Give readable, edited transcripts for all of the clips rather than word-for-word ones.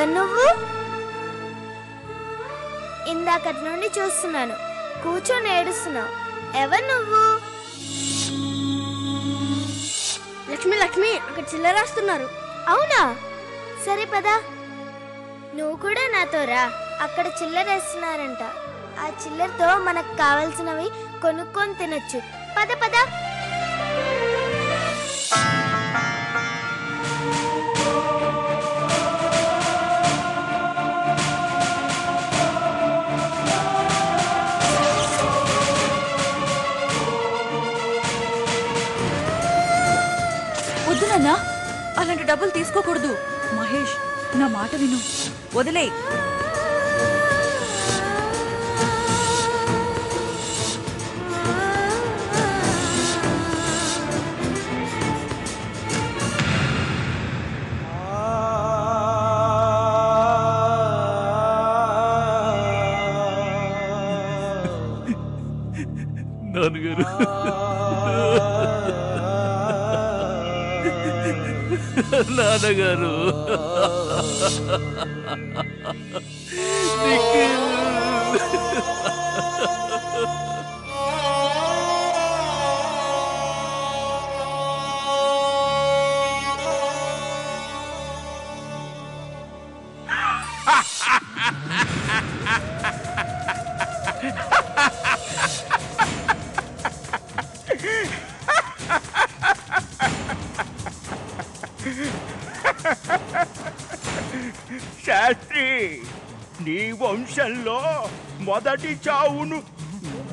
ఎవరు నువ్వు? ఇందాకటి నుండి చూస్తున్నాను, కూర్చొని ఏడుస్తున్నావు. ఎవరు నువ్వు? లక్ష్మి లక్ష్మి, అక్కడ చిల్లర రాస్తున్నారు. అవునా? సరే పదా, నువ్వు కూడా నాతో రా. అక్కడ చిల్లరేస్తున్నారంట. ఆ చిల్లరతో మనకు కావాల్సినవి కొనుక్కొని తినొచ్చు. పద పద. వద్దు నాన్న, అలాంటి డబ్బులు తీసుకోకూడదు. మహేష్, నా మాట విను, వదిలే. నాన్నగారు, నాన్నగారు, శాస్త్రి, నీ వంశంలో మొదటి చావును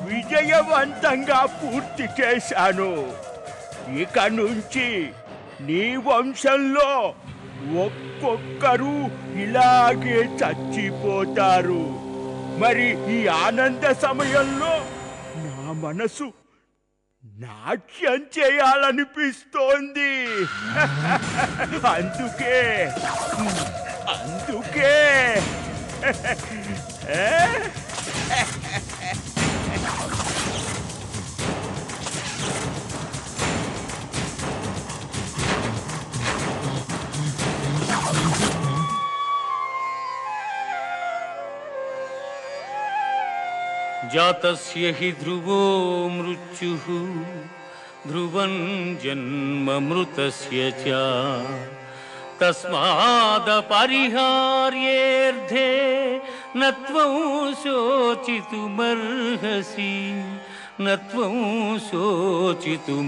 విజయవంతంగా పూర్తి చేశాను. ఇక నుంచి నీ వంశంలో ఒక్కొక్కరు ఇలాగే చచ్చిపోతారు. మరి ఈ ఆనంద సమయంలో నా మనసు నాట్యం చేయాలనిపిస్తోంది. అందుకే జాతస్య హి ధ్రువో మృత్యుః ధ్రువం జన్మ మృతస్య చ తస్మాదపరిహార్యేర్థే నత్వం శోచితుమర్హసి నత్వం శోచితుమర్హసి.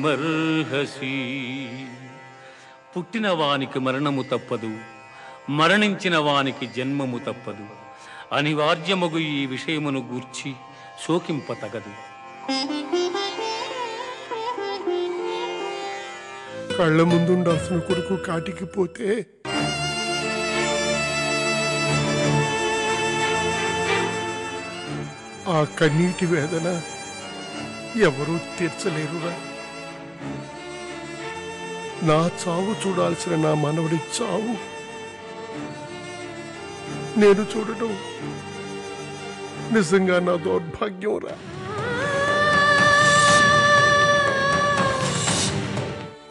పుట్టిన వానికి మరణము తప్పదు, మరణించిన వానికి జన్మము తప్పదు. అనివార్యమగు ఈ విషయమును గూర్చి శోకింపతగదు. కళ్ళ ముందుండాల్సిన కొడుకు కాటికి పోతే ఆ కన్నీటి వేదన ఎవరూ తీర్చలేరురా. నా చావు చూడాల్సిన నా మనవడి చావు నేను చూడటం నిజంగా నా దౌర్భాగ్యం రా.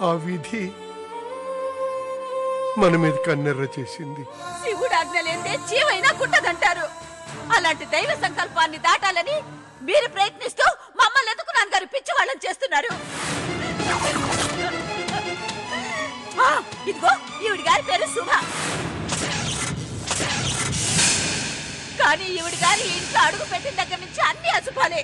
ఆ విధి మన మీద కన్నెర్ర చేసింది. శివుడు ఆజ్ఞ లేదే జీవైనా కుట్టదంటారు. అలాంటి దైవ సంకల్పాన్ని దాటాలని మీరు ప్రయత్నిస్తూ మమ్మల్ని ఎందుకు నాన్నగారు పిచ్చి వాళ్ళని చేస్తున్నారు? ఇదిగో ఈవిడి గారి పేరు శుభ. కానీ ఈవిడి గారి ఇంట్లో అడుగు పెట్టిన దగ్గర నుంచి అన్ని అశుభాలే.